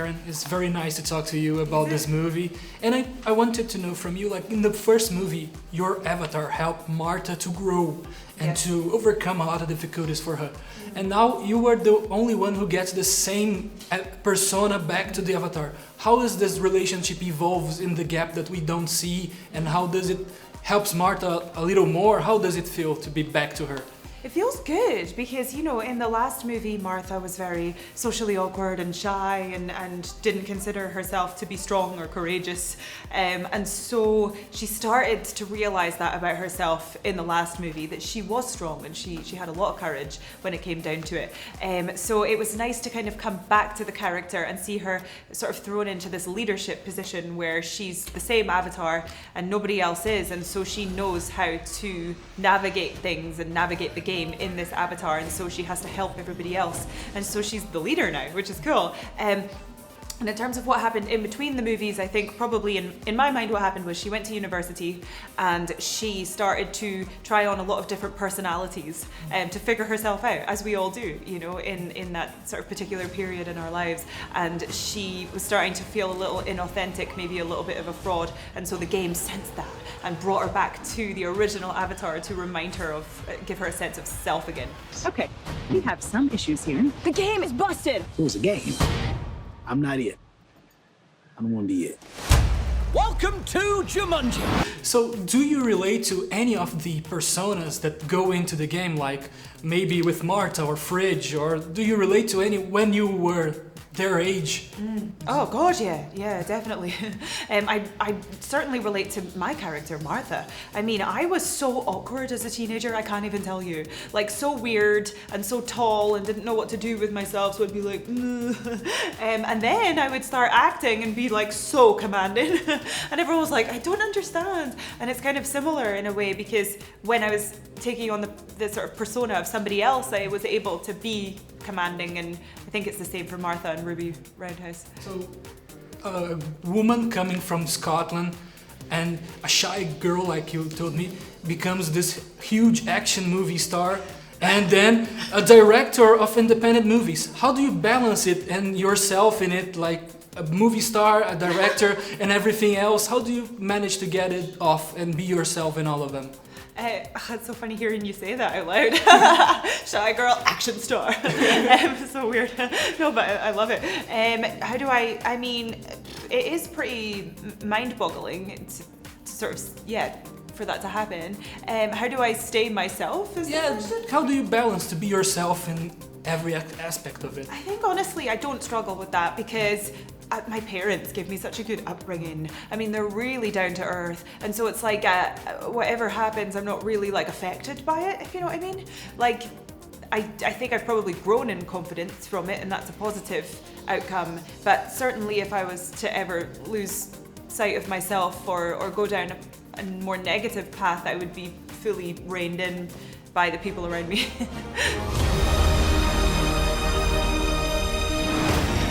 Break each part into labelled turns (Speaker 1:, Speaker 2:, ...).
Speaker 1: Karen. It's very nice to talk to you about this movie. And I wanted to know from you, like in the first movie, your avatar helped Martha to grow and to overcome a lot of difficulties for her. And now you are the only one who gets the same persona back to the avatar. How does this relationship evolve in the gap that we don't see, and how does it helps Martha a little more? How does it feel to be back to her?
Speaker 2: It feels good because, you know, in the last movie, Martha was very socially awkward and shy and didn't consider herself to be strong or courageous. And so she started to realize that about herself in the last movie, that she was strong and she had a lot of courage when it came down to it. So it was nice to kind of come back to the character and see her sort of thrown into this leadership position where she's the same avatar and nobody else is. And so she knows how to navigate things and navigate the game in this avatar, and so she has to help everybody else, and so she's the leader now, which is cool. And in terms of what happened in between the movies, I think probably in my mind what happened was she went to university and she started to try on a lot of different personalities to figure herself out, as we all do, you know, in that sort of particular period in our lives. And she was starting to feel a little inauthentic, maybe a little bit of a fraud, and so the game sensed that and brought her back to the original avatar to remind her of, give her a sense of self again.
Speaker 3: Okay, we have some issues here.
Speaker 4: The game is busted!
Speaker 5: It was a game. I'm not it. I don't want to be it.
Speaker 6: Welcome to Jumanji!
Speaker 1: So, do you relate to any of the personas that go into the game, like maybe with Martha or Fridge, or do you relate to any when you were their age?
Speaker 2: Oh god, yeah, definitely. I certainly relate to my character, Martha. I mean, I was so awkward as a teenager, I can't even tell you. Like, so weird and so tall and didn't know what to do with myself, so I'd be like, and then I would start acting and be like so commanding. And everyone was like, I don't understand. And it's kind of similar in a way, because when I was taking on the sort of persona of somebody else, I was able to be commanding, and I think it's the same for Martha and Ruby Roundhouse.
Speaker 1: So, a woman coming from Scotland and a shy girl, like you told me, becomes this huge action movie star, and then a director of independent movies. How do you balance it and yourself in it, like a movie star, a director, and everything else? How do you manage to get it off and be yourself in all of them?
Speaker 2: It's so funny hearing you say that out loud. Shy girl, action star. So weird. No, but I love it. How do I mean, it is pretty mind-boggling to sort of, for that to happen. How do I stay myself?
Speaker 1: How do you balance to be yourself in every aspect of it?
Speaker 2: I think honestly I don't struggle with that, because my parents gave me such a good upbringing. I mean, they're really down to earth, and so it's like whatever happens, I'm not really like affected by it, if you know what I mean. Like, I think I've probably grown in confidence from it, and that's a positive outcome. But certainly if I was to ever lose sight of myself or go down a more negative path, I would be fully reined in by the people around me.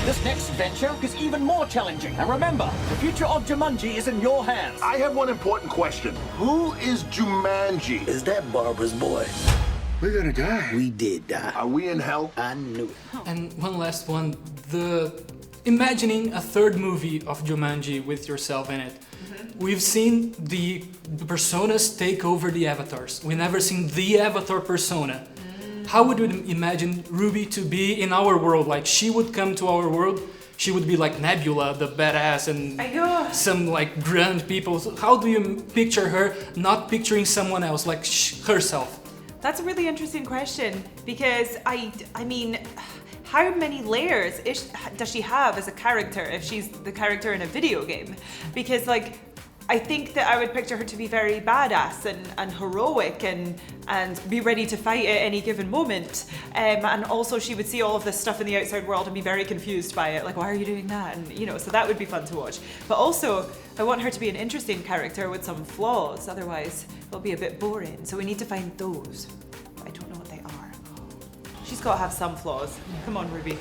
Speaker 6: This next venture is even more challenging. And remember, the future of Jumanji is in your hands.
Speaker 7: I have one important question. Who is Jumanji?
Speaker 5: Is that Barbara's boy?
Speaker 7: We're gonna die.
Speaker 5: We did die.
Speaker 7: Are we in hell?
Speaker 5: I knew it.
Speaker 1: And one last one, imagining a third movie of Jumanji with yourself in it. We've seen the personas take over the avatars. We've never seen the avatar persona. How would we imagine Ruby to be in our world? Like, she would come to our world, she would be like Nebula, the badass, and some like grand people. So how do you picture her not picturing someone else, like herself?
Speaker 2: That's a really interesting question, because I mean, how many layers does she have as a character if she's the character in a video game? Because like, I think that I would picture her to be very badass and heroic and be ready to fight at any given moment. And also she would see all of this stuff in the outside world and be very confused by it. Like, why are you doing that? And you know, so that would be fun to watch. But also, I want her to be an interesting character with some flaws. Otherwise, it'll be a bit boring. So we need to find those. I don't know what they are. She's got to have some flaws. Come on, Ruby.